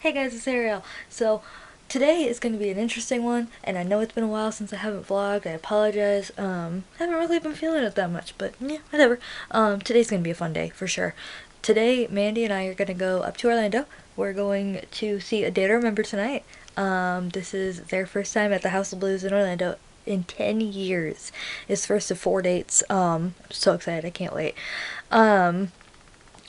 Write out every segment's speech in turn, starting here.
Hey guys, it's Ariel. So today is going to be an interesting one, and I know it's been a while since I haven't vlogged. I apologize. Haven't really been feeling it that much, but yeah, whatever. Today's going to be a fun day for sure. Today, Mandy and I are going to go up to Orlando. We're going to see A Day to Remember tonight. This is their first time at the House of Blues in Orlando in 10 years. It's first of 4 dates. I'm so excited. I can't wait.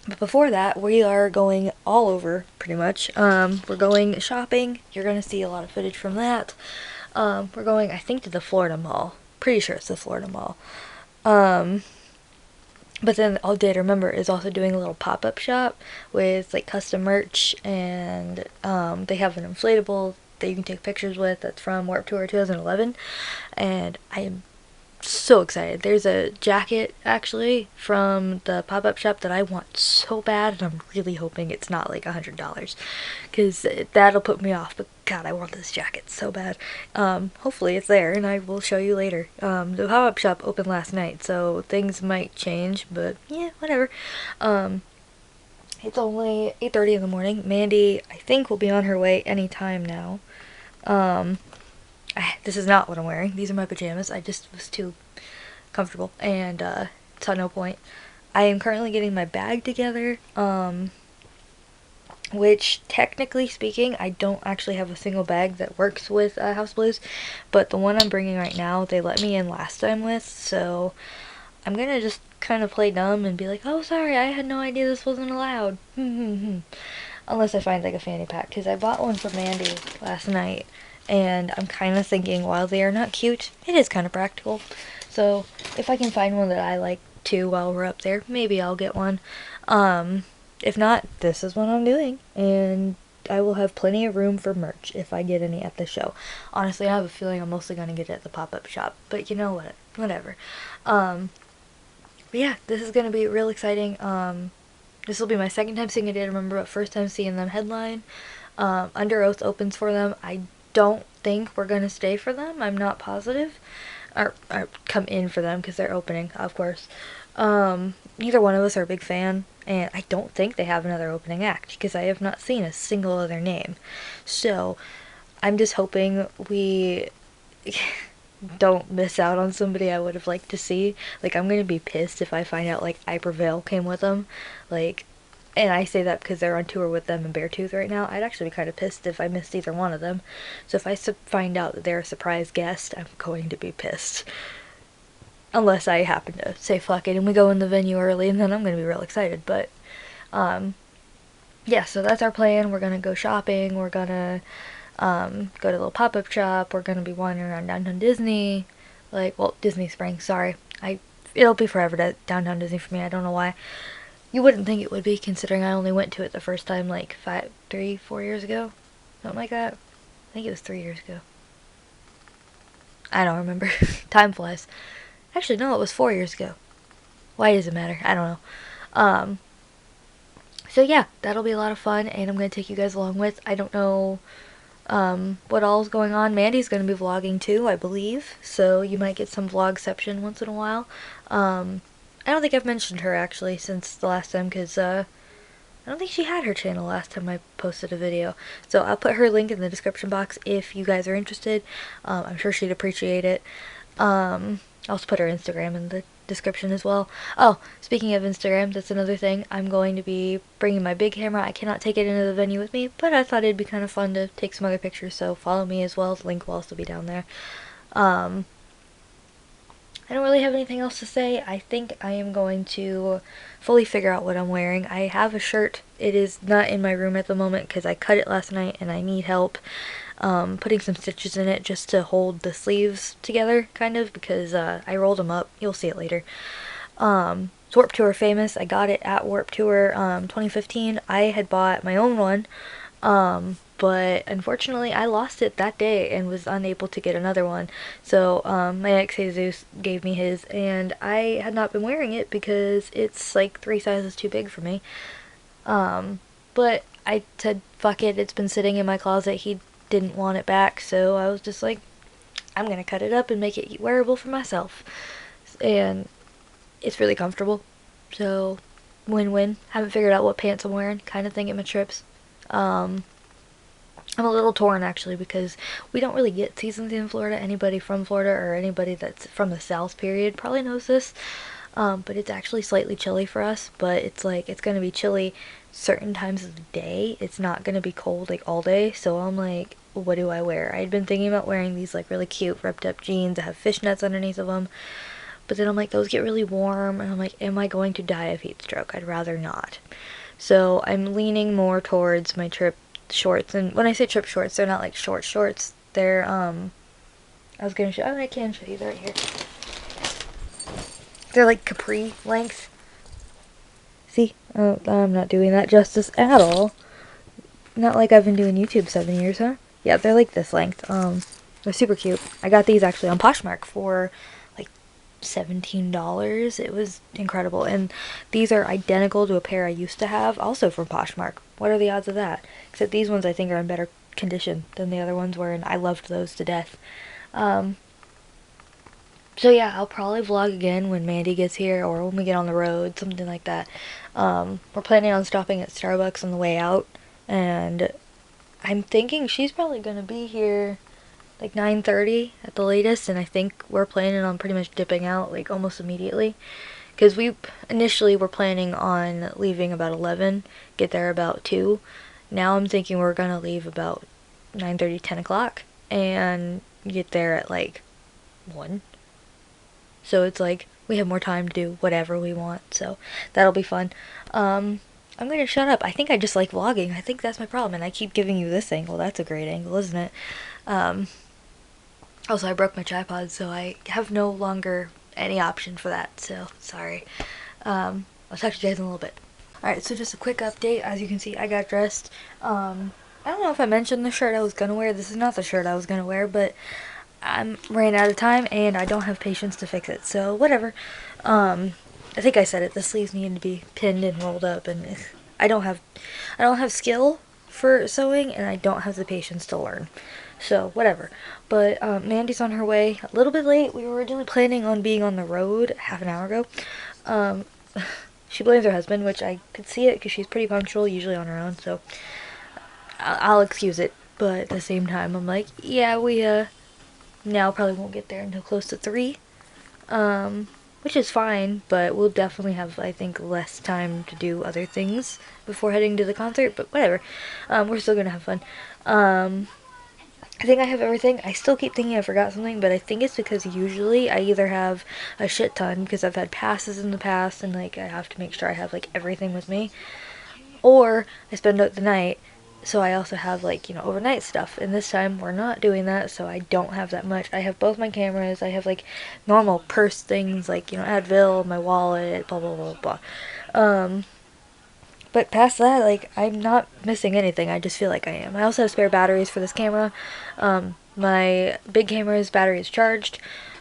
But before that, we are going all over, pretty much. We're going shopping. You're going to see a lot of footage from that. We're going, I think, to the Florida Mall. Pretty sure it's the Florida Mall. Um, but then All Day to Remember is also doing a little pop-up shop with, like, custom merch. And they have an inflatable that you can take pictures with that's from Warped Tour 2011. And I am so excited. There's a jacket actually from the pop-up shop that I want so bad, and I'm really hoping it's not like $100 because that'll put me off. But God, I want this jacket so bad. Hopefully it's there, and I will show you later. The pop-up shop opened last night, so things might change, but yeah, whatever. It's only 8:30 in the morning. Mandy, I think, will be on her way anytime now. Um, this is not what I'm wearing. These are my pajamas. I just was too comfortable and saw no point. I am currently getting my bag together, which technically speaking, I don't actually have a single bag that works with House Blues, but the one I'm bringing right now, they let me in last time with, so I'm gonna just kind of play dumb and be like, oh, sorry, I had no idea this wasn't allowed. Unless I find like a fanny pack, because I bought one for Mandy last night, and I'm kind of thinking while they are not cute, it is kind of practical. So if I can find one that I like too while we're up there, maybe I'll get one. If not, this is what I'm doing, and I will have plenty of room for merch if I get any at the show. Honestly, I have a feeling I'm mostly gonna get it at the pop-up shop, but you know what? Whatever. But yeah, this is gonna be real exciting. This will be my second time seeing A Day to Remember, but first time seeing them headline. Under Oath opens for them. I don't think we're gonna stay for them. I'm not positive. Or come in for them because they're opening, of course. Neither one of us are a big fan, and I don't think they have another opening act because I have not seen a single other name. So I'm just hoping we don't miss out on somebody I would have liked to see. Like, I'm gonna be pissed if I find out, like, I Prevail came with them. Like, and I say that because they're on tour with them and Beartooth right now. I'd actually be kind of pissed if I missed either one of them. So if I find out that they're a surprise guest, I'm going to be pissed. Unless I happen to say fuck it and we go in the venue early, and then I'm gonna be real excited. But, yeah, so that's our plan. We're gonna go shopping. We're gonna go to a little pop-up shop. We're gonna be wandering around downtown Disney, like, well, Disney Springs. Sorry, it'll be forever downtown Disney for me. I don't know why. You wouldn't think it would be, considering I only went to it the first time like 4 years ago, something like that. I think it was 3 years ago. I don't remember. Time flies. Actually, no, it was 4 years ago. Why does it matter? I don't know. Um, so yeah, that'll be a lot of fun, and I'm gonna take you guys along with. I don't know what all's going on. Mandy's going to be vlogging too, I believe, so you might get some vlogception once in a while. I don't think I've mentioned her actually since the last time, because I don't think she had her channel last time I posted a video. So I'll put her link in the description box if you guys are interested. I'm sure she'd appreciate it. I'll also put her Instagram in the description as well. Oh, speaking of Instagram, that's another thing. I'm going to be bringing my big camera. I cannot take it into the venue with me, but I thought it'd be kind of fun to take some other pictures, so follow me as well. The link will also be down there. I don't really have anything else to say. I think I am going to fully figure out what I'm wearing. I have a shirt. It is not in my room at the moment because I cut it last night and I need help putting some stitches in it just to hold the sleeves together, kind of, because I rolled them up. You'll see it later. It's Warped Tour famous. I got it at Warped Tour 2015. I had bought my own one, but unfortunately I lost it that day and was unable to get another one. So my ex Jesus gave me his, and I had not been wearing it because it's like 3 sizes too big for me. But I said, fuck it, it's been sitting in my closet. He didn't want it back, so I was just like, I'm gonna cut it up and make it wearable for myself. And it's really comfortable, so win-win. Haven't figured out what pants I'm wearing, kind of thing at my trips. I'm a little torn actually because we don't really get seasons in Florida. Anybody from Florida or anybody that's from the South period probably knows this. But it's actually slightly chilly for us, but it's like it's gonna be chilly certain times of the day. It's not gonna be cold like all day. So I'm like, what do I wear? I'd been thinking about wearing these like really cute ripped up jeans that have fishnets underneath of them. But then I'm like, those get really warm, and I'm like, am I going to die of heat stroke? I'd rather not. So I'm leaning more towards my trip shorts. And when I say trip shorts, they're not like short shorts. They're I was gonna show. I can show you. They're right here. They're like capri length. See, I'm not doing that justice at all. Not like I've been doing YouTube 7 years, huh? Yeah, they're like this length. They're super cute. I got these actually on Poshmark for like $17. It was incredible. And these are identical to a pair I used to have, also from Poshmark. What are the odds of that? Except these ones I think are in better condition than the other ones were, and I loved those to death. So yeah, I'll probably vlog again when Mandy gets here or when we get on the road, something like that. We're planning on stopping at Starbucks on the way out, and I'm thinking she's probably going to be here like 9:30 at the latest, and I think we're planning on pretty much dipping out like almost immediately. Because we initially were planning on leaving about 11, get there about 2. Now I'm thinking we're going to leave about 9:30, 10 o'clock, and get there at like 1. So it's like we have more time to do whatever we want. So that'll be fun. I'm going to shut up. I think I just like vlogging. I think that's my problem. And I keep giving you this angle. That's a great angle, isn't it? Also, I broke my tripod, so I have no longer any option for that. So sorry. I'll talk to you guys in a little bit. Alright, so just a quick update. As you can see, I got dressed. I don't know if I mentioned the shirt I was going to wear. This is not the shirt I was going to wear, but I'm ran out of time and I don't have patience to fix it, so whatever. I think I said it. The sleeves needed to be pinned and rolled up, and I don't have skill for sewing, and I don't have the patience to learn. So whatever. But Mandy's on her way. A little bit late. We were originally planning on being on the road half an hour ago. She blames her husband, which I could see it because she's pretty punctual, usually on her own. So I'll excuse it. But at the same time, I'm like, yeah, we now probably won't get there until close to 3, which is fine, but we'll definitely have, I think, less time to do other things before heading to the concert, but whatever. We're still gonna have fun. I think I have everything. I still keep thinking I forgot something, but I think it's because usually I either have a shit ton because I've had passes in the past and like I have to make sure I have like everything with me, or I spend out the night. So I also have like, you know, overnight stuff, and this time we're not doing that, so I don't have that much. I have both my cameras, I have like normal purse things like, you know, Advil, my wallet, blah blah blah blah. But past that, like, I'm not missing anything. I just feel like I am. I also have spare batteries for this camera. My big camera's battery is charged.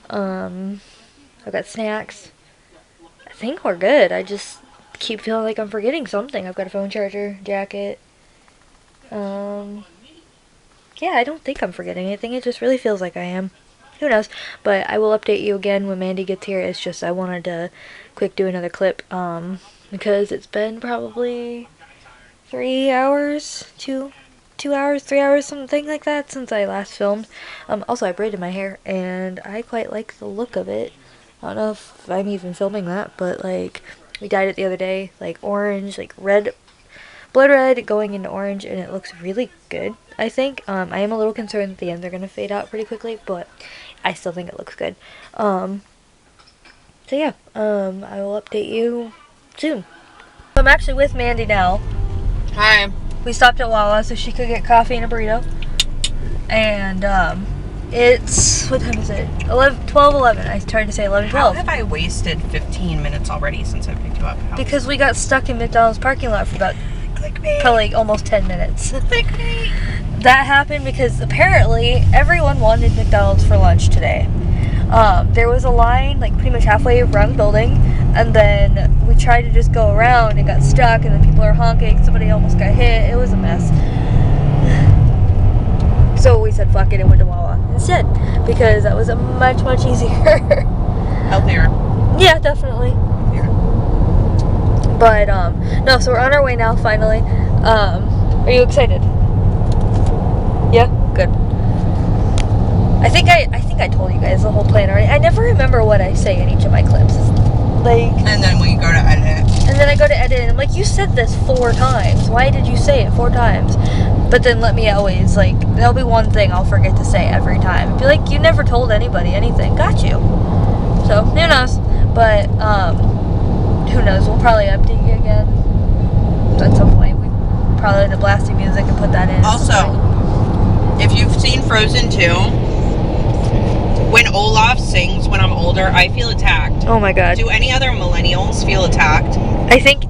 I've got snacks. I think we're good. I just keep feeling like I'm forgetting something. I've got a phone charger, jacket. Yeah, I don't think I'm forgetting anything. It just really feels like I am. Who knows? But I will update you again when Mandy gets here. It's just I wanted to quick do another clip, because it's been probably 3 hours, 2 hours, 3 hours, something like that since I last filmed. Also, I braided my hair, and I quite like the look of it. I don't know if I'm even filming that, but, like, we dyed it the other day, like, orange, like, red, blood red going into orange, and it looks really good, I think. I am a little concerned that the ends are going to fade out pretty quickly, but I still think it looks good. So yeah, I will update you soon. I'm actually with Mandy now. Hi. We stopped at Wawa so she could get coffee and a burrito. And, it's, what time is it? 12:11. I tried to say 11:12. How have I wasted 15 minutes already since I picked you up? Because we got stuck in McDonald's parking lot for about probably almost 10 minutes. That happened because apparently everyone wanted McDonald's for lunch today. There was a line like pretty much halfway around the building, and then we tried to just go around and got stuck, and then people are honking, somebody almost got hit. It was a mess. So we said fuck it and went to Wawa instead, because that was a much easier. Healthier. Yeah, definitely. Yeah. But no, so we're on our way now finally. Are you excited? good. I think I told you guys the whole plan already. I never remember what I say in each of my clips. Like, And then when you go to edit. and then I go to edit and I'm like, you said this 4 times. Why did you say it 4 times? But then let me always, like, there'll be one thing I'll forget to say every time. Be like, you never told anybody anything. Got you. So, who knows? But, who knows? We'll probably update you again at some point. We probably end up blasting music and put that in. Also, if you've seen Frozen 2, when Olaf sings When I'm Older, I feel attacked. Oh my god. Do any other millennials feel attacked? I think,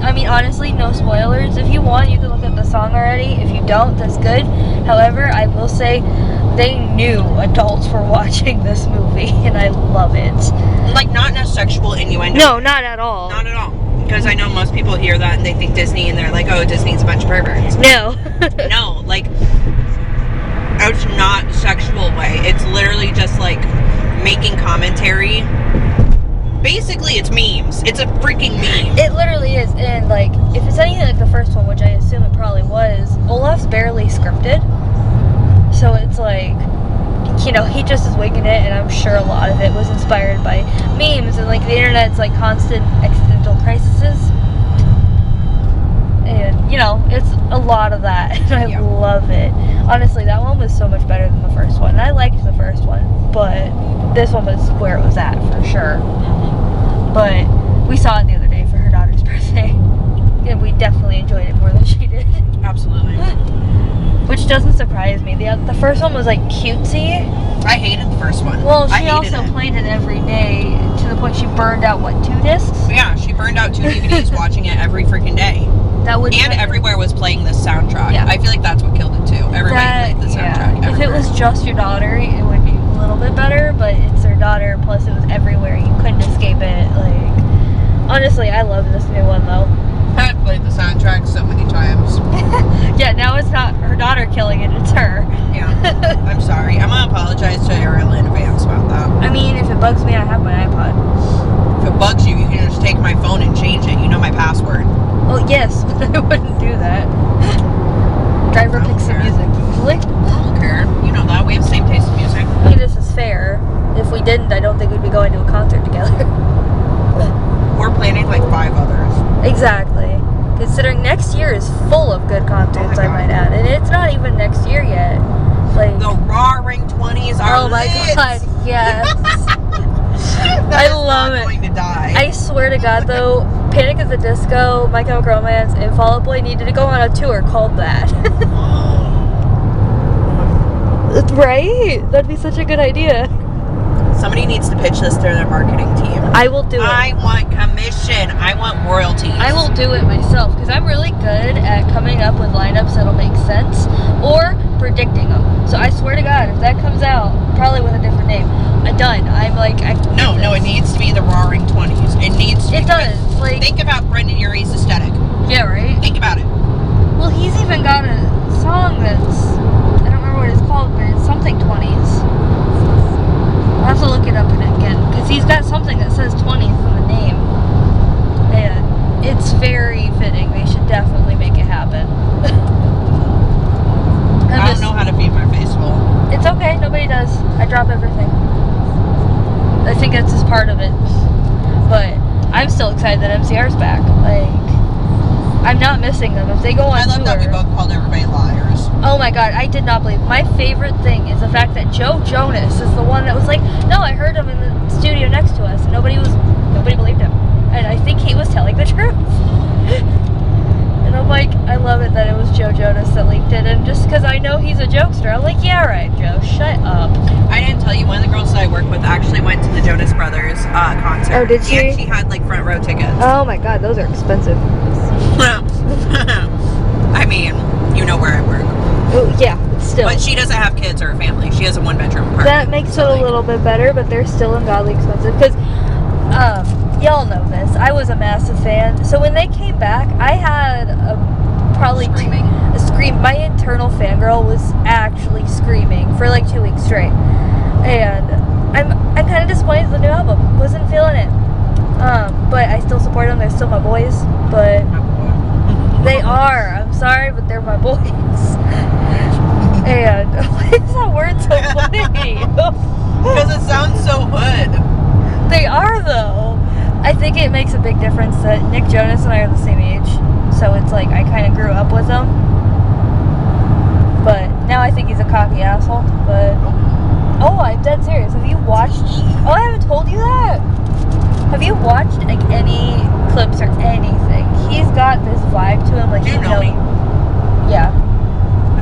I mean, honestly, no spoilers. If you want, you can look at the song already. If you don't, that's good. However, I will say they knew adults were watching this movie, and I love it. Like, not in a sexual innuendo. No, not at all. Not at all. Because I know most people hear that and they think Disney and they're like, oh, Disney's a bunch of perverts. No. No, like, it's not sexual way. It's literally just like making commentary. Basically, it's memes. It's a freaking meme. It literally is, and like, if it's anything like the first one, which I assume it probably was, Olaf's barely scripted. So it's like, you know, he just is winging it, and I'm sure a lot of it was inspired by memes, and like the internet's like constant existential crises. And, you know, it's a lot of that, and I love it. Honestly, that one was so much better than the first one. I liked the first one, but this one was where it was at, for sure. But we saw it the other day for her daughter's birthday, and we definitely enjoyed it more than she did. Absolutely. Which doesn't surprise me. The first one was, like, cutesy. I hated the first one. Well, she also played it every day to the point she burned out, what, 2 discs? Yeah, she burned out 2 DVDs watching it every freaking day. That would And everywhere was playing this soundtrack. Yeah. I feel like that's what killed it too. Everybody played the soundtrack. Yeah. If it was just your daughter, it would be a little bit better, but it's her daughter, plus it was everywhere. You couldn't escape it. Like, honestly, I love this new one, though. I've played the soundtrack so many times. Yeah, now it's not her daughter killing it, it's her. Yeah. I'm sorry. I'm gonna apologize to Ariel in advance about that. I mean, if it bugs me, I have my iPod. If it bugs you, you can just take my phone and change it. You know my password. Oh, yes, but I wouldn't do that. Driver picks some music, usually. I don't care. You know that. We have the same taste in music. I mean, this is fair. If we didn't, I don't think we'd be going to a concert together. We're planning like 5 others. Exactly. Considering next year is full of good concerts, I might add. And it's not even next year yet. Like, the Roaring 20s are oh my lit. god, yes. I love it. Going to die. I swear to God, though, Panic at the Disco, My Chemical Romance, and Fall Out Boy needed to go on a tour called that. Right? That'd be such a good idea. Somebody needs to pitch this to their marketing team. I will do it. I want commission. I want royalties. I will do it myself, because I'm really good at coming up with lineups that'll make sense, or predicting them. So I swear to God, if that comes out, probably with a different name, I'm done. I'm like, No, it needs to be the Roaring 20s. It needs to be. It does. Like, think about Brendan Urie's aesthetic. yeah, right? Think about it. Well, he's even got a song that's, I don't remember what it's called, but it's something 20s. I'll have to look it up again, because he's got something that says 20s in the name. And it's very fitting. They should definitely make it happen. I don't know how to feed my face full. It's okay, nobody does. I drop everything. I think that's just part of it. But I'm still excited that MCR's back. Like, I'm not missing them. If they go on I love tour, that we both called everybody liars. oh my god, I did not believe. My favorite thing is the fact that Joe Jonas is the one that was like, no, I heard him in the studio next to us, and nobody believed him. And I think he was telling the truth. And I'm like, I love it that it was Joe Jonas that leaked it, and just because I know he's a jokester, I'm like, yeah, right, Joe, shut up. I didn't tell you, one of the girls that I work with actually went to the Jonas Brothers concert. Oh, did she? And she had like front row tickets. Oh my god, those are expensive. I mean, you know where I work. Oh, yeah, but still. But she doesn't have kids or a family. She has a 1-bedroom apartment. That makes it a little bit better, but they're still ungodly expensive. Because, y'all know this. I was a massive fan. So when they came back, I had probably Screaming. a scream. My internal fangirl was actually screaming for like 2 weeks straight. And I'm kind of disappointed in the new album. Wasn't feeling it. But I still support them. They're still my boys. But they are. I'm sorry, but they're my boys. And think it makes a big difference that Nick Jonas and I are the same age. So it's like I kind of grew up with him. But now I think he's a cocky asshole. But oh, I'm dead serious. Have you watched? Oh, I haven't told you that. Have you watched like any clips or anything? He's got this vibe to him. Like Do you know me? Yeah.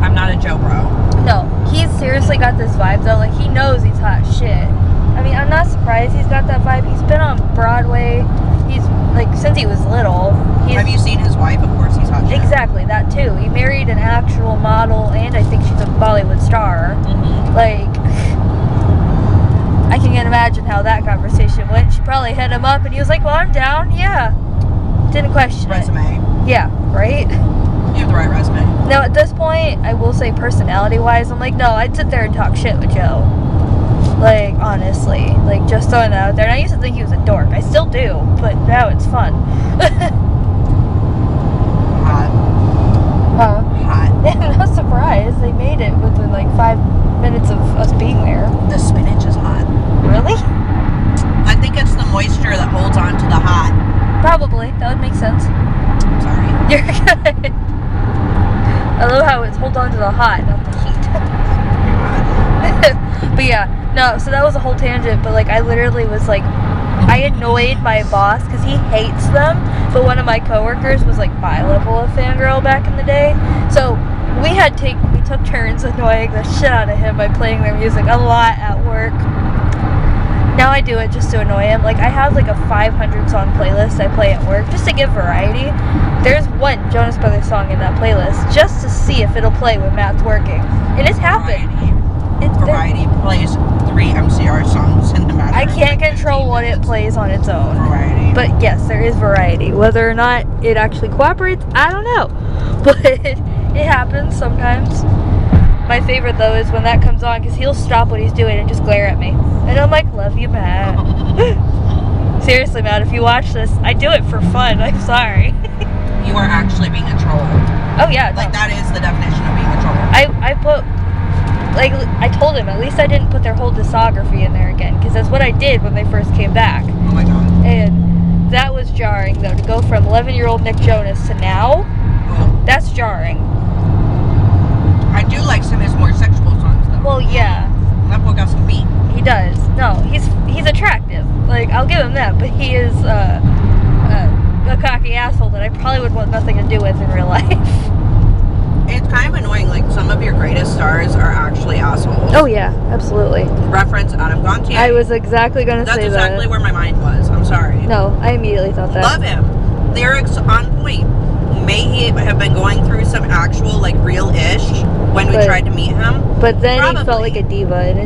I'm not a Joe bro. No, he's seriously got this vibe though. Like he knows he's hot shit. I mean, I'm not surprised he's got that vibe. He's been on Broadway. He's like since he was little. Have you seen his wife? Of course, he's hot shit. Exactly that too. He married an actual model, and I think she's a Bollywood star. Mm-hmm. Like, I can't imagine how that conversation went. She probably hit him up, and he was like, "Well, I'm down." Yeah, didn't question Resume. it. Yeah, right. You have the right resume. Now at this point, I will say personality-wise, I'm like, no, I'd sit there and talk shit with Joe. Like, honestly. Like, just throwing it out there. And I used to think he was a dork. I still do, but now it's fun. Hot. Huh? Hot. Yeah, no surprise. They made it within like 5 minutes of us being there. The spinach is hot. Really? I think it's the moisture that holds on to the hot. Probably. That would make sense. Sorry. You're good. I love how it's hold on to the hot, not the heat. But yeah, no, so that was a whole tangent, but like I literally was like, I annoyed my boss because he hates them, but one of my coworkers was like my level of fangirl back in the day. So we took turns annoying the shit out of him by playing their music a lot at work. Now I do it just to annoy him. Like I have like a 500 song playlist I play at work just to give variety. There's one Jonas Brothers song in that playlist just to see if it'll play when Matt's working, and it's happened. Variety plays 3 MCR songs in the matter. I can't control what it plays on its own. Variety. But yes, there is variety. Whether or not it actually cooperates, I don't know. But it happens sometimes. My favorite though is when that comes on because he'll stop what he's doing and just glare at me. And I'm like, love you, Matt. Seriously, Matt, if you watch this, I do it for fun. I'm sorry. You are actually being a troll. Oh yeah. Like no. that is the definition of being a troll. I told him at least I didn't put their whole discography in there again because that's what I did when they first came back. Oh my god. And that was jarring though, to go from 11-year-old Nick Jonas to now. Oh. That's jarring. I do like some of his more sexual songs though. Well, yeah. That boy got some beat. He does. No, he's attractive. Like, I'll give him that, but he is a cocky asshole that I probably would want nothing to do with in real life. It's kind of annoying, like some of your greatest stars are actually assholes. Oh yeah, absolutely. Reference Adam Gontier. I was exactly gonna That's say exactly that. where my mind was. I'm sorry. No, I immediately thought that. Love him. Lyrics on point. May he have been going through some actual, like, real-ish when we tried to meet him. But then Probably. he felt like a diva, and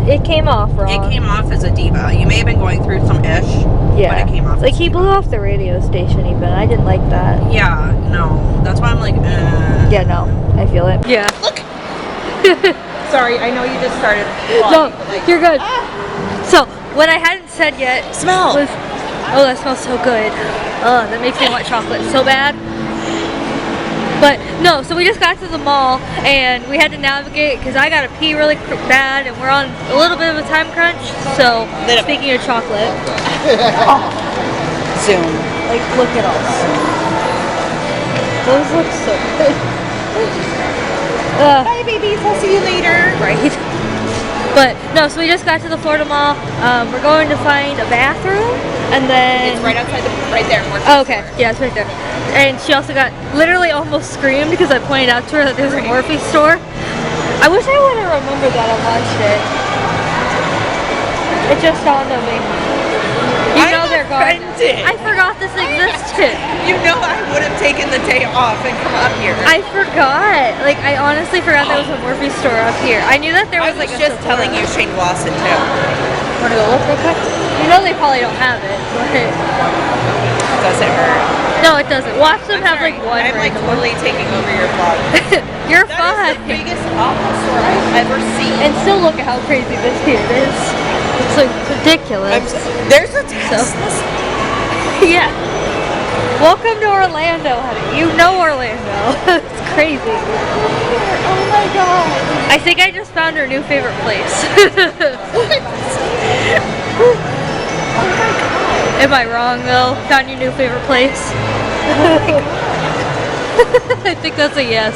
it came off wrong. It came off as a diva. You may have been going through some ish, yeah. but it came off Like, as he blew off the radio station even. I didn't like that. Yeah, no. That's why I'm like, Yeah, no. I feel it. Yeah. Look! Sorry, I know you just started No, vlogging, but, like, you're good. So, what I hadn't said yet Smell! was... Oh, that smells so good. Oh, that makes me want chocolate so bad. But no, so we just got to the mall and we had to navigate because I got to pee really bad and we're on a little bit of a time crunch. So speaking of chocolate, Zoom. like look at all that. Those look so good. Bye, babies. I'll see you later. Right. But no, so we just got to the Florida Mall. We're going to find a bathroom and then It's right outside right there. Oh, okay. Yeah, it's right there. And she also got literally almost screamed because I pointed out to her that there's a Morphe store. I wish I would have remembered that and watched it. It just dawned on me. You know they're gone. offended. I forgot this existed. You know I would have taken the day off and come up here. I forgot. Like, I honestly forgot there was a Morphe store up here. I knew that there I was was like a just Sephora. telling you Shane Glosson too. Wanna go look real quick? You know they probably don't have it, but Does it hurt? no, it doesn't. Watch them have sorry. like one. I'm like random totally taking over your vlog. You're That fine. is the biggest Apple store I've ever seen. And still look at how crazy this here is. It's like ridiculous. There's a Tesla. Yeah. Welcome to Orlando, honey. You know Orlando. It's crazy. Oh my god. I think I just found her new favorite place. Oh my god. Am I wrong though? Found your new favorite place? I think that's a yes.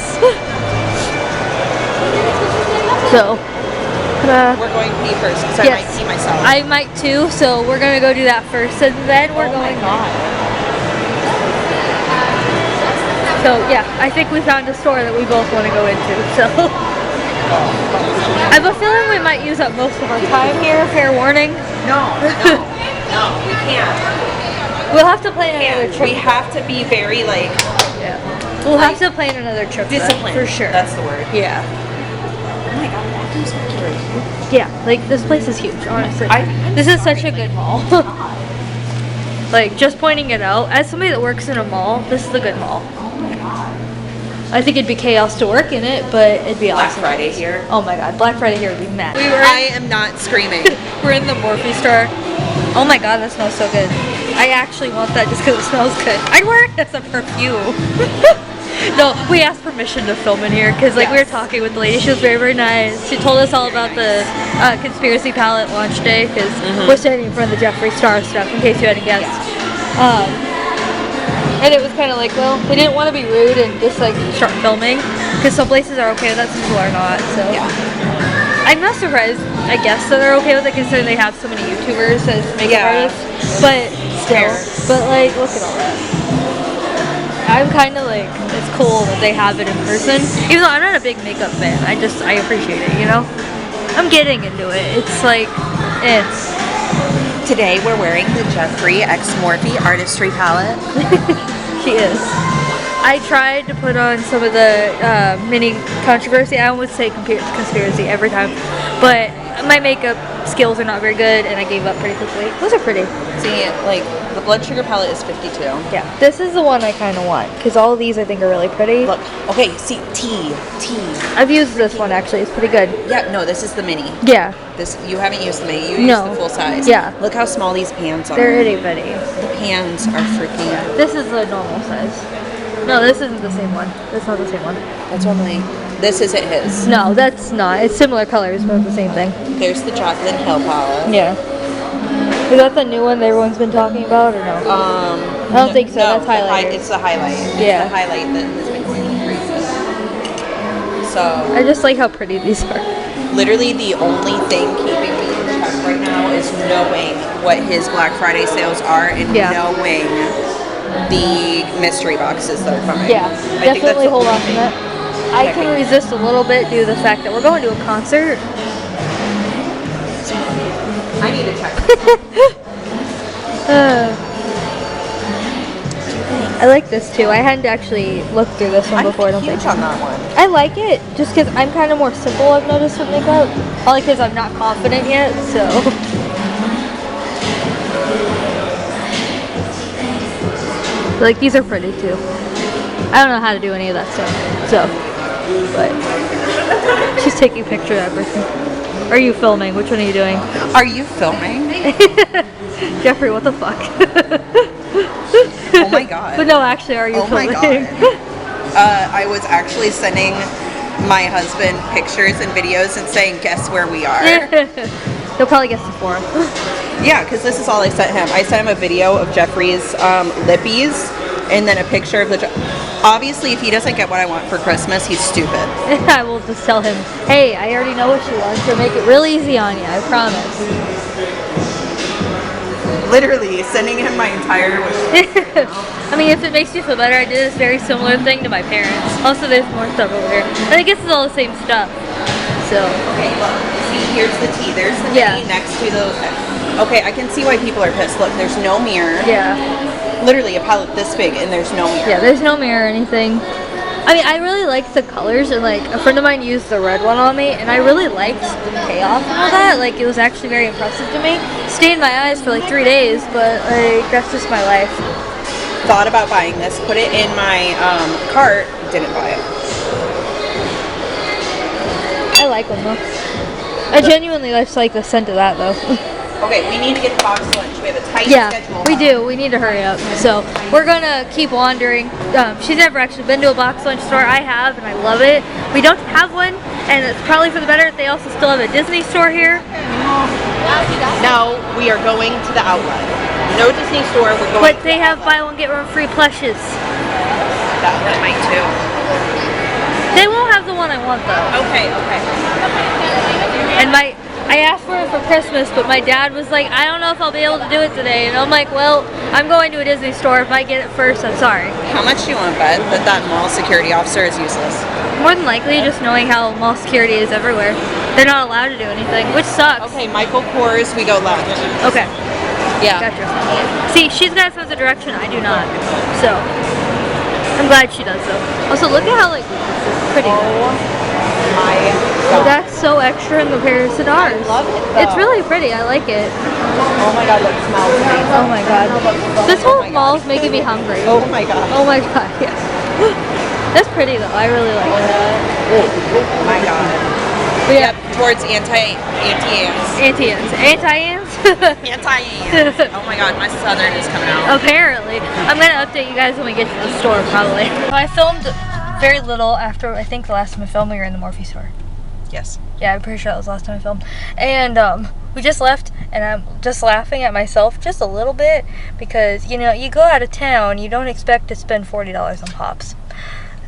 So, we're going to pee first because I yes, might pee myself. I might too, so we're gonna go do that first, and then we're going. Oh my god. So yeah, I think we found a store that we both want to go into. So I have a feeling we might use up most of our time here. Fair warning. No, we can't. We'll have to plan another trip. We have to be very like. Yeah. We'll have to plan another trip. Disciplined. For sure. That's the word. Yeah. Oh my god, that is so cute. Yeah, like this place is huge, honestly. This is such a good mall. Like, just pointing it out, as somebody that works in a mall, this is a good mall. I think it'd be chaos to work in it, but it'd be Black awesome. Friday here. Oh my god, Black Friday here would be mad. I am not screaming. We're in the Morphe store. Oh my god, that smells so good. I actually want that just because it smells good. I'd wear it as a perfume. No, we asked permission to film in here because like we were talking with the lady. She was very, very nice. She told us all about the conspiracy palette launch day because we're standing in front of the Jeffree Star stuff in case you hadn't guessed. And it was kind of like, well, we didn't want to be rude and just like start filming because some places are okay with that, some people are not. So I'm not surprised, I guess, that they're okay with it considering they have so many YouTubers as makeup artists. But still, but like, look at all that. I'm kind of like, it's cool that they have it in person. Even though I'm not a big makeup fan, I appreciate it, you know? I'm getting into it. It's like, Today we're wearing the Jeffree X Morphe Artistry Palette. She is. I tried to put on some of the mini controversy. I would say conspiracy every time. But my makeup skills are not very good and I gave up pretty quickly. Those are pretty. See, like, the blood sugar palette is 52. Yeah, this is the one I kind of want because all of these I think are really pretty. Look, okay, see, T. I've used this one actually, it's pretty good. Yeah, no, this is the mini. Yeah. This, you haven't used the mini, you used the full size. Yeah. Look how small these pans are. They're itty bitty. The pans are freaking... This is the normal size. No, this isn't the same one. That's not the same one. That's only... This isn't his. No, that's not. It's similar colors, but the same thing. There's the Chocolate Hill palette. Yeah. Is that the new one that everyone's been talking about, or no? I don't think so. No, that's highlighter. It's the highlight. Yeah. It's the highlight that has been increasing. So... I just like how pretty these are. Literally the only thing keeping me in check right now is knowing what his Black Friday sales are and knowing the mystery boxes that are coming. Yeah, definitely hold on to that. I can resist a little bit due to the fact that we're going to a concert. I need to check. I like this too. I hadn't actually looked through this one before. I don't think. On that one. I like it just because I'm kind of more simple. I've noticed with makeup, probably because I'm not confident yet. So. Like these are pretty too. I don't know how to do any of that stuff. So, but she's taking a picture of everything. Are you filming? Which one are you doing? Are you filming? Jeffree, what the fuck? Oh my god. But no, actually, are you filming? Oh my god. I was actually sending my husband pictures and videos and saying, guess where we are? He'll probably guess the forum. Yeah, because this is all I sent him. I sent him a video of Jeffree's lippies and then a picture of the... Obviously, if he doesn't get what I want for Christmas, he's stupid. I will just tell him, hey, I already know what you want, so make it real easy on you, I promise. Literally, sending him my entire wish list. I mean, if it makes you feel better, I did this very similar thing to my parents. Also, there's more stuff over here. And I guess it's all the same stuff. So. Okay, look. See, here's the T. There's the T next to those. Okay, I can see why people are pissed. Look, there's no mirror. Yeah. Literally a palette this big, and there's no mirror. Yeah, there's no mirror or anything. I mean, I really liked the colors, and like a friend of mine used the red one on me, and I really liked the payoff and all that. Like, it was actually very impressive to me. Stayed in my eyes for like 3 days, but like that's just my life. Thought about buying this, put it in my cart, didn't buy it. I like them though. I genuinely just like the scent of that though. Okay, we need to get the box lunch. We have a tight schedule. We do. We need to hurry up. So we're gonna keep wandering. She's never actually been to a box lunch store. I have, and I love it. We don't have one, and it's probably for the better. They also still have a Disney store here. No, we are going to the outlet. No Disney store. We're going. But they have buy one get one free plushes. That one might too. They won't have the one I want though. Okay. And I asked for it for Christmas, but my dad was like, I don't know if I'll be able to do it today. And I'm like, well, I'm going to a Disney store. If I get it first, I'm sorry. How much do you want to bet that mall security officer is useless? More than likely, just knowing how mall security is everywhere. They're not allowed to do anything, which sucks. Okay, Michael Kors, we go left. Okay. Yeah. Gotcha. See, she's got a sense of direction. I do not. So, I'm glad she does though. Also, look at how like pretty. My God. That's so extra in comparison to ours. I love it though. It's really pretty. I like it. Oh my God, that smells amazing. Oh my God. This whole mall's making me hungry. Oh my God. Oh my God. Yeah. That's pretty though. I really like that. Oh my God. But yeah. Yep, towards anti-ants. Anti-ants. Anti-ants? Anti-ants. Oh my God, my southern is coming out. Apparently. I'm going to update you guys when we get to the store probably. I filmed very little after, I think the last time I filmed we were in the Morphe store. Yes. Yeah, I'm pretty sure that was the last time I filmed. And we just left, and I'm just laughing at myself just a little bit because, you know, you go out of town, you don't expect to spend $40 on pops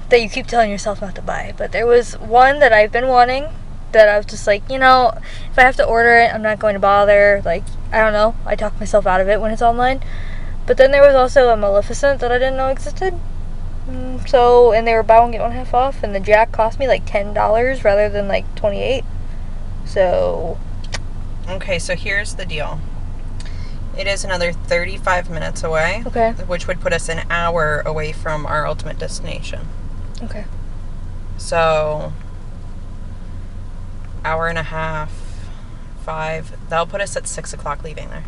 that you keep telling yourself not to buy. But there was one that I've been wanting that I was just like, you know, if I have to order it, I'm not going to bother. Like, I don't know. I talk myself out of it when it's online. But then there was also a Maleficent that I didn't know existed. So, and they were buy one get one half off, and the jack cost me like $10 rather than like $28. So, okay, so here's the deal. It is another 35 minutes away. Okay. Which would put us an hour away from our ultimate destination. Okay. So, hour and a half, 5. That'll put us at 6 o'clock leaving there.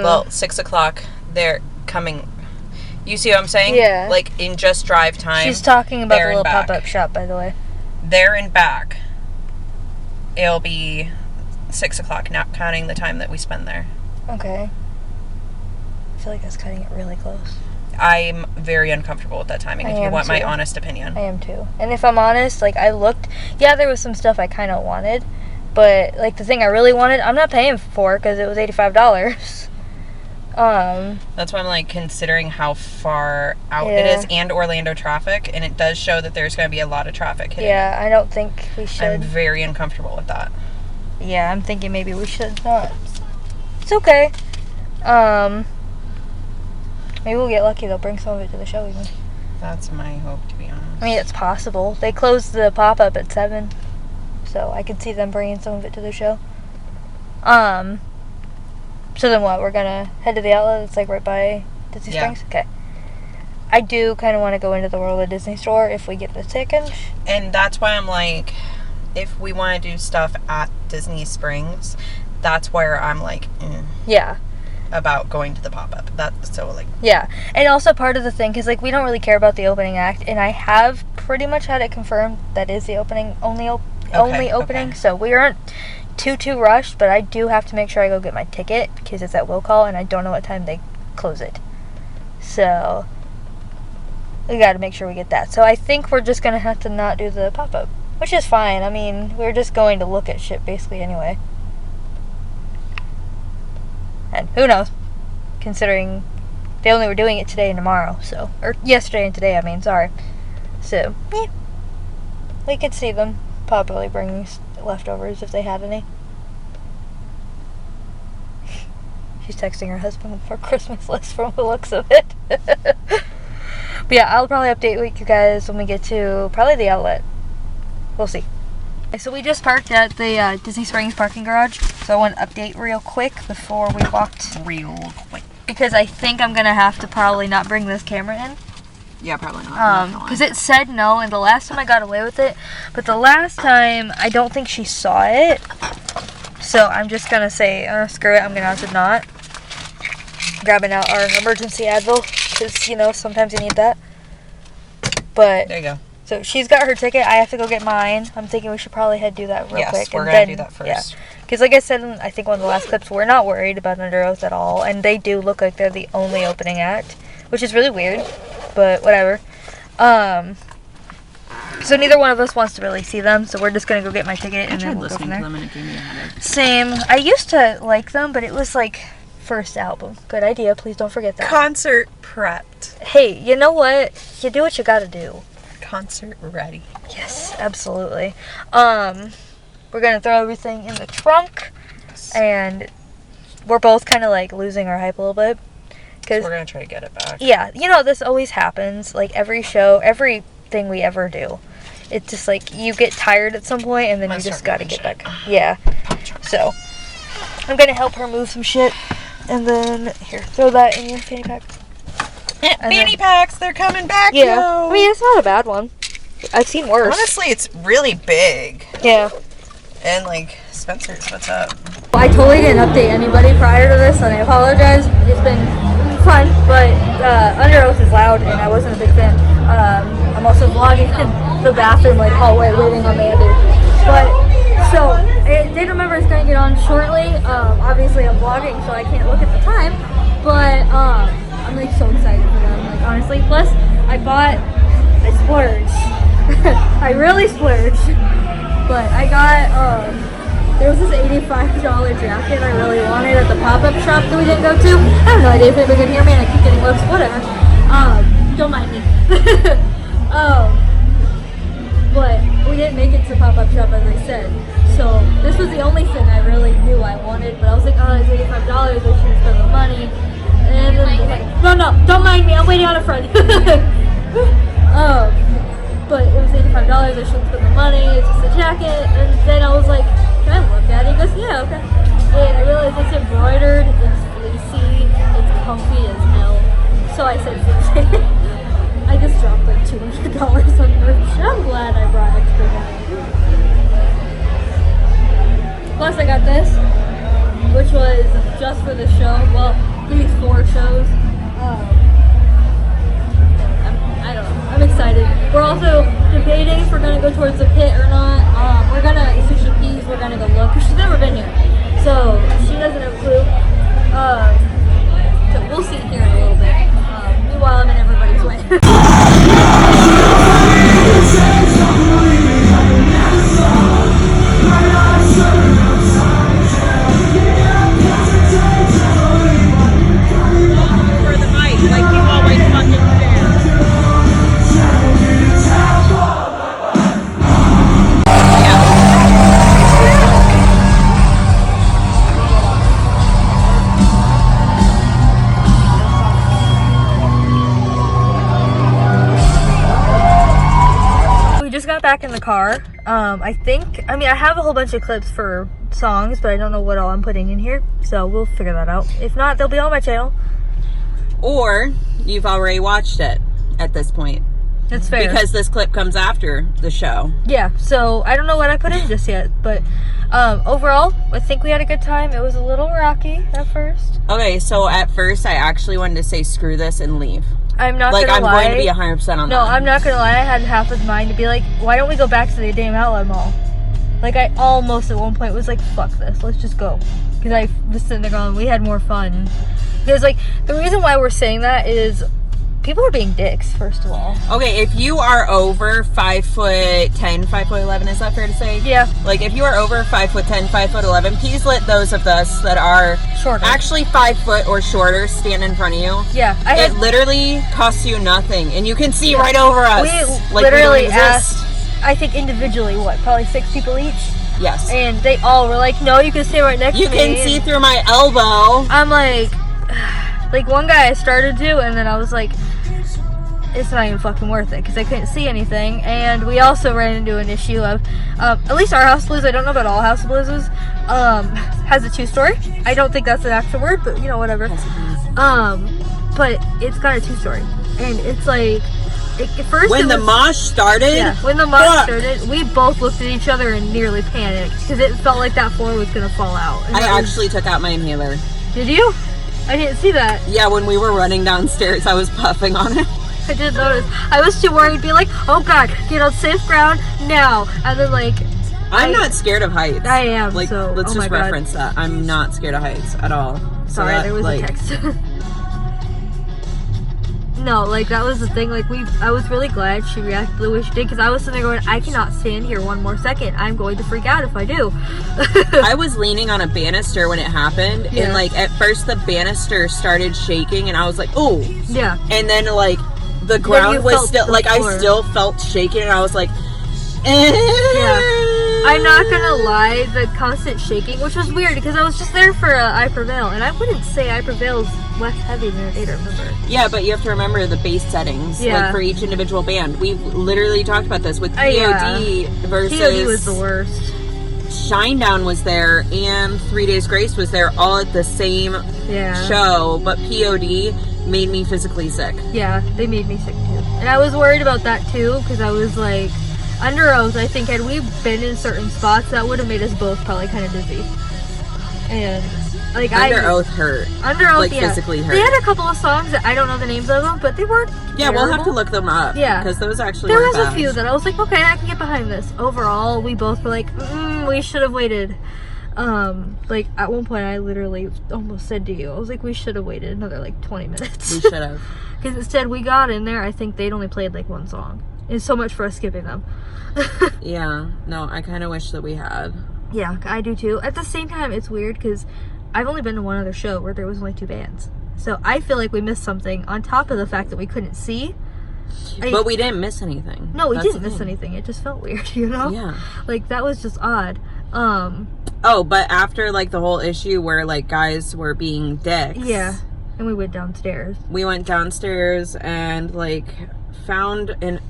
Well, 6 o'clock, they're coming. You see what I'm saying? Yeah. Like, in just drive time. She's talking about the there and little back. pop-up shop, by the way. There and back, it'll be 6 o'clock, not counting the time that we spend there. Okay. I feel like that's cutting it really close. I'm very uncomfortable with that timing, I if you am want my too. honest opinion. I am too. And if I'm honest, like, I looked, yeah, there was some stuff I kind of wanted, but, like, the thing I really wanted, I'm not paying for because it was $85. That's why I'm, like, considering how far out Yeah. it is and Orlando traffic, and it does show that there's going to be a lot of traffic hitting. Yeah, I don't think we I'm should. very uncomfortable with that. Yeah, I'm thinking maybe we should not. It's okay. Maybe we'll get lucky. They'll bring some of it to the show even. That's my hope, to be honest. I mean, it's possible. They closed the pop-up at 7, so I could see them bringing some of it to the show. So then what? We're gonna head to the outlet. It's like right by Disney Springs. Okay. I do kind of want to go into the World of Disney store if we get the ticket. And that's why I'm like, if we want to do stuff at Disney Springs, that's where I'm like, Yeah. about going to the pop-up. That's so, like... Yeah. And also part of the thing, because, like, we don't really care about the opening act, and I have pretty much had it confirmed that is the only opening, so we aren't too rushed, but I do have to make sure I go get my ticket, because it's at will call, and I don't know what time they close it. So, we gotta make sure we get that. So I think we're just gonna have to not do the pop-up, which is fine. I mean, we're just going to look at shit, basically, anyway. And who knows, considering they only were doing it today and tomorrow, so, or yesterday and today, I mean, sorry. So, yeah, we could see them probably bring leftovers if they had any. She's texting her husband for Christmas list from the looks of it. But yeah, I'll probably update you guys when we get to probably the outlet. We'll see. So we just parked at the Disney Springs parking garage, so I want to update real quick before we walked. Real quick. Because I think I'm going to have to probably not bring this camera in. Yeah, probably not. Because it said no, and the last time I got away with it, but the last time I don't think she saw it. So I'm just going to say, screw it, I'm going to have to not. Grabbing out our emergency Advil, because, you know, sometimes you need that. But, There you go. so she's got her ticket, I have to go get mine. I'm thinking we should probably do that real quick. Yes, we're and going to then, do that first. Yeah. Because like I said in, I think one of the last clips, we're not worried about Under Oath at all. And they do look like they're the only opening act, which is really weird, but whatever. So neither one of us wants to really see them, so we're just going to go get my ticket and then we'll go from there. and it gave me a headache. Same. I used to like them, but it was like first album. Good idea. Please don't forget that. Concert prepped. Hey, you know what? You do what you gotta do. Concert ready. Yes, absolutely. We're gonna throw everything in the trunk, and we're both kind of like losing our hype a little bit. So we're gonna try to get it back. Yeah, you know, this always happens. Like every show, everything we ever do, it's just like you get tired at some point, and then you just gotta get back. Yeah. So I'm gonna help her move some shit, and then here, throw that in your fanny pack. Fanny packs, they're coming back. Yeah, yo. I mean it's not a bad one. I've seen worse. Honestly, it's really big. Yeah. And like Spencer's, what's up? I totally didn't update anybody prior to this, and I apologize. It's been fun, but Under Oath is loud, and I wasn't a big fan. I'm also vlogging in the bathroom, like hallway, waiting on Mandy. But so Data Member is going to get on shortly. Obviously, I'm vlogging, so I can't look at the time. But I'm like so excited for them. Like honestly, plus I splurged. I really splurged. But I got, there was this $85 jacket I really wanted at the pop-up shop that we didn't go to. I have no idea if anybody can hear me and I keep getting looks, whatever. Don't mind me. But we didn't make it to the pop-up shop as I said. So this was the only thing I really knew I wanted, but I was like, oh, it's $85, I shouldn't spend the money. And then like, no, don't mind me, I'm waiting on a friend. But it was $85, I shouldn't spend the money, it's just a jacket, and then I was like, can I look at it? He goes, yeah, okay. And I realized it's embroidered, it's fleecy, it's comfy as hell. So I said, fleecy. I just dropped like $200 on merch. I'm glad I brought extra money. Plus I got this, which was just for the show, well, these 4 shows. I don't know. I'm excited. We're also debating if we're gonna go towards the pit or not. We're gonna Sushi Peas. We're gonna go look because she's never been here, so she doesn't have a clue. So we'll see here in a little bit. Meanwhile, I'm in everybody's way. For the mic, like you always fucking do. Got back in the car. I mean I have a whole bunch of clips for songs, but I don't know what all I'm putting in here, so we'll figure that out. If not, they'll be on my channel. Or you've already watched it at this point. That's fair. Because this clip comes after the show. Yeah, so I don't know what I put in just yet, but overall, I think we had a good time. It was a little rocky at first. Okay, so at first I actually wanted to say screw this and leave. I'm not like, gonna lie. I'm going to be 100% on that. No, I'm not gonna lie. I had half of mine to be like, why don't we go back to the damn outlet mall? Like, I almost at one point was like, fuck this, let's just go. Because I was sitting there going, we had more fun. Because, like, the reason why we're saying that is people are being dicks, first of all. Okay, if you are over 5'10", 5'11", is that fair to say? Yeah. Like, if you are over 5'10", 5'11", please let those of us that are shorter, actually 5 foot or shorter, stand in front of you. Yeah. It literally costs you nothing, and you can see right over us. We like literally we don't exist. asked, I think individually, what, probably 6 people each? Yes. And they all were like, no, you can stay right next to me. You can see through my elbow. I'm like one guy I started to, and then I was like, it's not even fucking worth it because I couldn't see anything. And we also ran into an issue of at least our House of Blues, I don't know about all House of Blues, has a 2-story. I don't think that's an actual word, but you know, whatever. But it's got a 2-story, and it's like at first when the mosh started. Yeah, when the mosh started, we both looked at each other and nearly panicked because it felt like that floor was gonna fall out. And I actually took out my inhaler. Did you? I didn't see that. Yeah, when we were running downstairs, I was puffing on it. I didn't notice. I was too worried to be like, oh god, get on safe ground now. And then like, I'm not scared of heights. I am. Like, so, let's just reference that. I'm not scared of heights at all. Sorry, there was a text. No, like, that was the thing. Like, I was really glad she reacted the way she did, because I was sitting there going, I cannot stand here one more second. I'm going to freak out if I do. I was leaning on a banister when it happened, and like at first the banister started shaking, and I was like, "Oh, yeah." And then like the ground was still like I still felt shaking, and I was like, Yeah. I'm not gonna lie, the constant shaking, which was weird because I was just there for I Prevail, and I wouldn't say I Prevail is less heavy than Ada, remember? Yeah, but you have to remember the bass settings, like for each individual band. We literally talked about this with POD versus POD was the worst. Shinedown was there and 3 Days Grace was there all at the same show, but POD made me physically sick. Yeah, they made me sick too. And I was worried about that too, because I was like, Under Oath, I think, had we been in certain spots, that would have made us both probably kind of dizzy. And like Under Oath hurt. Under Oath, like physically hurt. They had a couple of songs that I don't know the names of them, but they weren't terrible. We'll have to look them up. Yeah, because those actually there were was bad. a few that I was like, okay, I can get behind this. Overall, we both were like, we should have waited. Like at one point, I literally almost said to you, I was like, we should have waited another like 20 minutes. We should have. Because instead, we got in there. I think they'd only played like one song. It's so much for us skipping them. Yeah, no, I kind of wish that we had. Yeah, I do too. At the same time, it's weird because I've only been to one other show where there was only 2 bands. So I feel like we missed something on top of the fact that we couldn't see. But we didn't miss anything. No, we didn't miss anything. It just felt weird, you know? Yeah. Like, that was just odd. Oh, but after, like, the whole issue where, like, guys were being dicks. Yeah. And we went downstairs. We went downstairs and, like, found an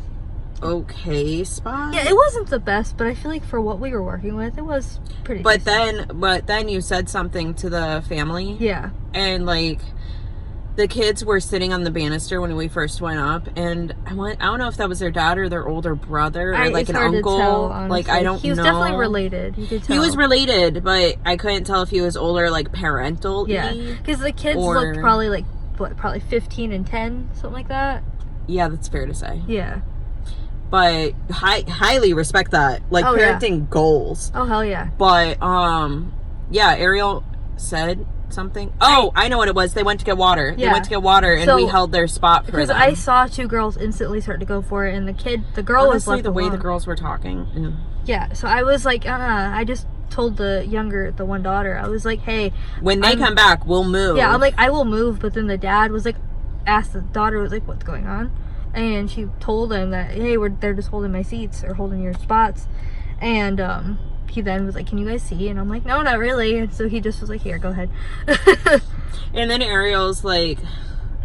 okay spot. Yeah, it wasn't the best, but I feel like for what we were working with, it was pretty decent. But then you said something to the family. Yeah. And, like, the kids were sitting on the banister when we first went up, and I don't know if that was their dad or their older brother or like an uncle. Like, I don't know. He was definitely related. You could tell. He was related, but I couldn't tell if he was older, like parental. Yeah, because the kids looked probably like probably 15 and 10, something like that. Yeah, that's fair to say. Yeah. But highly respect that, like parenting goals. Oh hell yeah. But yeah, Ariel said something. Oh, I know what it was. They went to get water. They went to get water, and we held their spot for them. Because I saw 2 girls instantly start to go for it, and the girl was left the way alone. the girls were talking. Yeah, so I was like, I just told the one daughter, I was like, hey, when they come back, we'll move. Yeah, I'm like, I will move, but then the dad was like, asked the daughter, was like, what's going on? And she told him that, hey, they're just holding my seats, or holding your spots. And he then was like, can you guys see? And I'm like, no, not really. And so he just was like, here, go ahead. And then Ariel's like,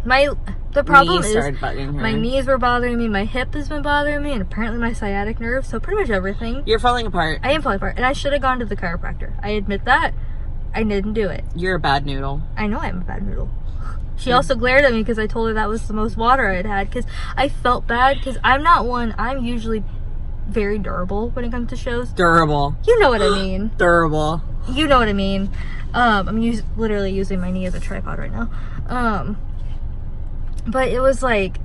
the problem is bugging her. My knees were bothering me, my hip has been bothering me, and apparently my sciatic nerve, so pretty much everything. You're falling apart. I am falling apart, and I should have gone to the chiropractor. I admit that. I didn't do it. You're a bad noodle. I know I'm a bad noodle. She also glared at me because I told her that was the most water I had, because I felt bad, because I'm usually very durable when it comes to shows. Durable. You know what I mean. Durable. You know what I mean. I'm literally using my knee as a tripod right now. But it was like,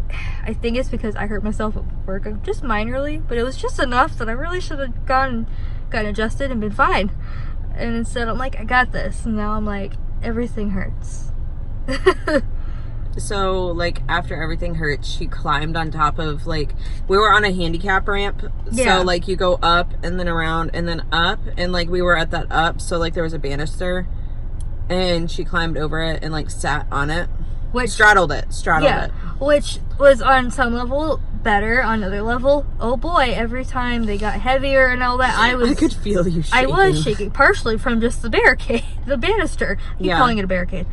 I think it's because I hurt myself at work, just minorly, but it was just enough that I really should have gotten adjusted and been fine. And instead I'm like, I got this. And now I'm like, everything hurts. So, like, after everything hurt, she climbed on top of, like, we were on a handicap ramp. Yeah. So, like, you go up and then around and then up. And, like, we were at that up. So, like, there was a banister. And she climbed over it and, like, sat on it. Straddled it. Which was on some level better. On another level, oh boy, every time they got heavier and all that, I could feel you shaking. I was shaking, partially from just the barricade, the banister. I keep calling it a barricade.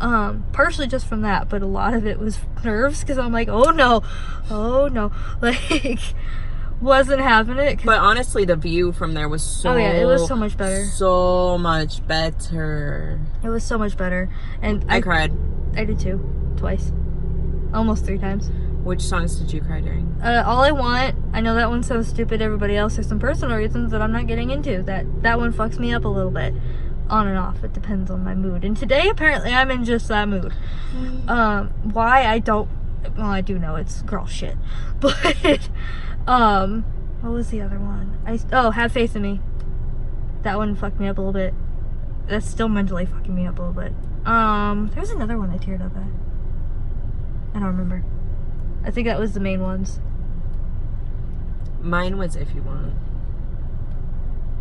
Partially just from that, but a lot of it was nerves, because I'm like, oh no, like, wasn't having it. But honestly, the view from there was so... Oh yeah, it was so much better. So much better. It was so much better. And I cried. I did too. Twice. Almost 3 times. Which songs did you cry during? All I Want. I know that one sounds stupid to everybody else. There's some personal reasons that I'm not getting into. That one fucks me up a little bit. On and off. It depends on my mood. And today, apparently, I'm in just that mood. Why? I don't... Well, I do know it's girl shit. But, what was the other one? Have Faith in Me. That one fucked me up a little bit. That's still mentally fucking me up a little bit. There's another one I teared up at. I don't remember. I think that was the main ones. Mine was If You Want.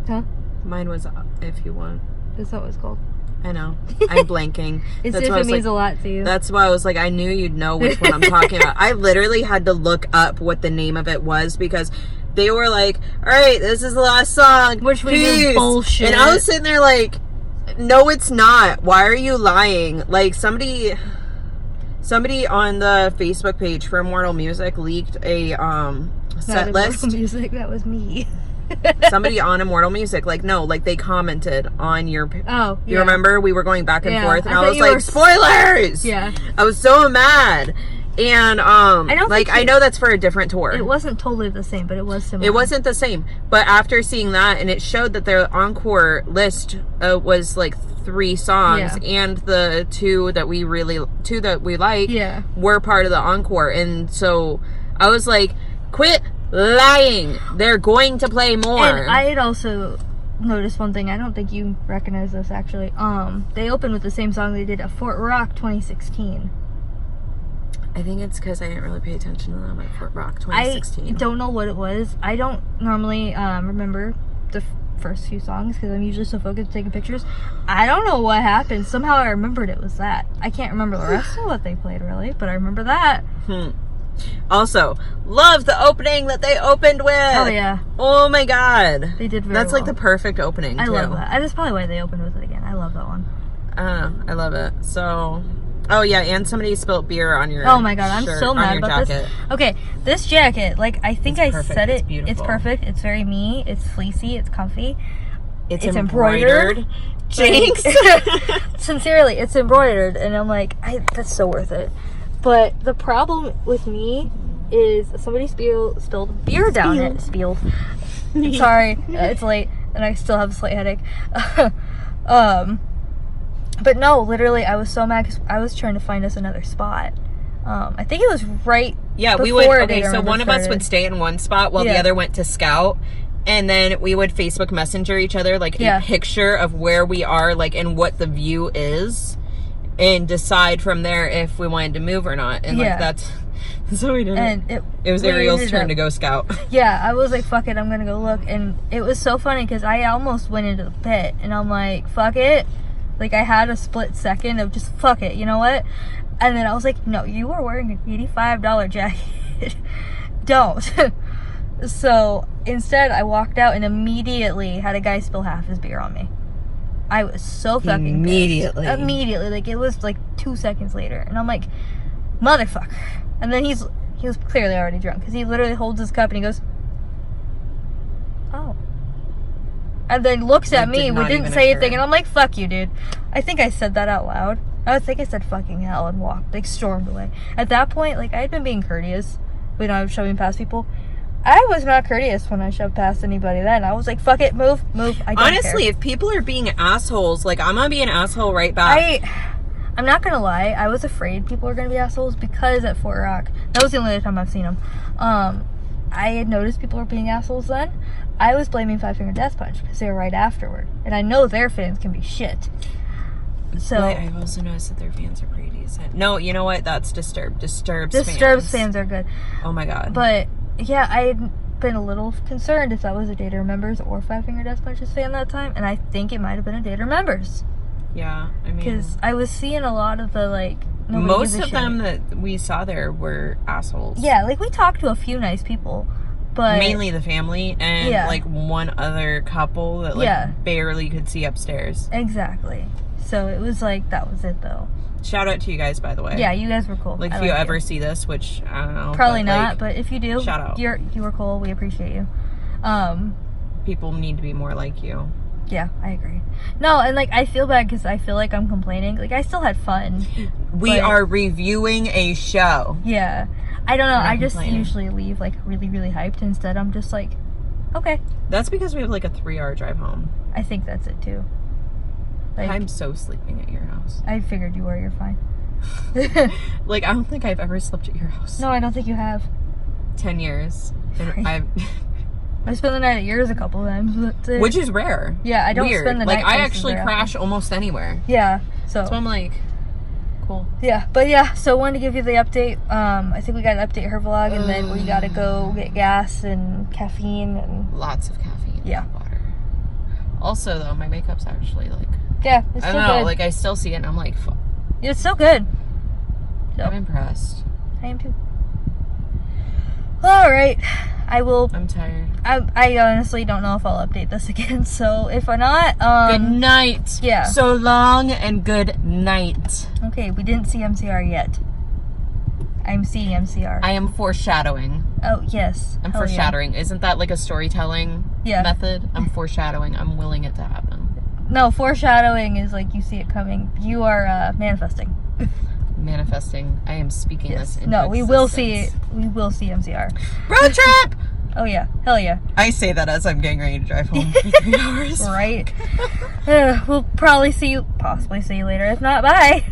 Huh? Mine was If You Want. That's not what it's called. I know. I'm blanking. It's If It Means a Lot to You. That's why I was like, I knew you'd know which one I'm talking about. I literally had to look up what the name of it was because they were like, all right, this is the last song. Which was just bullshit. And I was sitting there like, no, it's not. Why are you lying? Like, somebody on the Facebook page for Immortal Music leaked a set list. Music, that was me. Somebody on Immortal Music, like, no, like, they commented on your... Oh, yeah. You remember? We were going back and forth, and I was like, spoilers! Yeah. I was so mad. And, I know that's for a different tour. It wasn't totally the same, but it was similar. It wasn't the same. But after seeing that, and it showed that their encore list was, like, 3 songs, and the two that we like were part of the encore. And so I was like, quit lying. They're going to play more. And I had also noticed one thing. I don't think you recognize this, actually. They opened with the same song they did at Fort Rock 2016. I think it's because I didn't really pay attention to them at Fort Rock 2016. I don't know what it was. I don't normally remember the first few songs because I'm usually so focused taking pictures. I don't know what happened. Somehow I remembered it was that. I can't remember the rest of what they played, really, but I remember that. Also, love the opening that they opened with. Oh, yeah. Oh, my God. They did very That's, well. like, the perfect opening, I too. love that. That's probably why they opened with it again. I love that one. I love it. So... Oh, yeah, and somebody spilled beer on your Oh, my God. I'm shirt, so mad about jacket. this. Okay, this jacket, like, I think I said it. It's beautiful. It's perfect. It's very me. It's fleecy. It's comfy. It's embroidered. Jinx. Sincerely, it's embroidered. And I'm like, that's so worth it. But the problem with me is somebody spilled beer down it. Spilled. Sorry, it's late, and I still have a slight headache. But no, literally, I was so mad because I was trying to find us another spot. I think it was right. Yeah, we would. Okay, so one of us would stay in one spot while the other went to scout, and then we would Facebook Messenger each other like a picture of where we are, like, and what the view is, and decide from there if we wanted to move or not. And like that's so we did. And it was Ariel's turn to go scout. Yeah, I was like, fuck it, I'm gonna go look, and it was so funny because I almost went into the pit, and I'm like, fuck it. Like, I had a split second of just, fuck it, you know what? And then I was like, no, you are wearing an $85 jacket. Don't. So, instead, I walked out and immediately had a guy spill half his beer on me. I was so fucking Immediately. pissed. Immediately. Like, it was, like, 2 seconds later. And I'm like, motherfucker. And then he was clearly already drunk. Because he literally holds his cup and he goes, oh. And then looks at me, we didn't say anything, and I'm like, fuck you, dude. I think I said that out loud. I think I said fucking hell and walked, like, stormed away. At that point, like, I had been being courteous when I was shoving past people. I was not courteous when I shoved past anybody then. I was like, fuck it, move. I don't Honestly, care. if people are being assholes, like, I'm gonna be an asshole right back. I'm not gonna lie, I was afraid people were gonna be assholes because at Fort Rock, that was the only time I've seen them. I had noticed people were being assholes then. I was blaming Five Finger Death Punch because they were right afterward. And I know their fans can be shit. So but I've also noticed that their fans are pretty decent. No, you know what? That's Disturbed. Disturbed's fans are good. Oh my God. But, yeah, I had been a little concerned if that was a Day to Remembers or Five Finger Death Punch's fan that time. And I think it might have been a Day to Remembers. Yeah, I mean... Because I was seeing a lot of the, like... Most of them that we saw there were assholes. Yeah, like, we talked to a few nice people. But mainly the family and like one other couple that like barely could see upstairs. Exactly. So it was like, that was it though. Shout out to you guys, by the way. Yeah, you guys were cool. Like, if you ever see this, which I don't know. Probably not, but if you do, shout out. You were cool. We appreciate you. People need to be more like you. Yeah, I agree. No, and like, I feel bad because I feel like I'm complaining. Like, I still had fun. We are reviewing a show. Yeah. I don't know. I just usually leave like really, really hyped. Instead, I'm just like, okay. That's because we have like a 3-hour drive home. I think that's it too. Like, I'm so sleeping at your house. I figured you were. You're fine. Like, I don't think I've ever slept at your house. No, I don't think you have. 10 years. And I spent the night at yours a couple times. Which is rare. Yeah, I don't spend the night. Like, I actually crash almost anywhere. Yeah. So I'm like, cool. Yeah, but yeah, so wanted to give you the update. I think we gotta update her vlog, and then we gotta go get gas and caffeine and lots of caffeine. Yeah. And water. Also, though, my makeup's actually like. Yeah, it's I still don't know. good. Like I still see it, and I'm like, fuck. It's still good. So, I'm impressed. I am too. All right, I will. I'm tired. I honestly don't know if I'll update this again. So if I not, good night. Yeah. So long and good night. Okay, we didn't see MCR yet. I'm seeing MCR. I am foreshadowing. Oh yes. I'm Hell foreshadowing. Isn't that like a storytelling method? I'm foreshadowing. I'm willing it to happen. No, foreshadowing is like you see it coming. You are manifesting. Manifesting. I am speaking this into No, we will see. existence. We will see MCR. Road trip. Oh yeah, hell yeah. I say that as I'm getting ready to drive home for 3 hours. Right. We'll probably see you. Possibly see you later. If not, bye.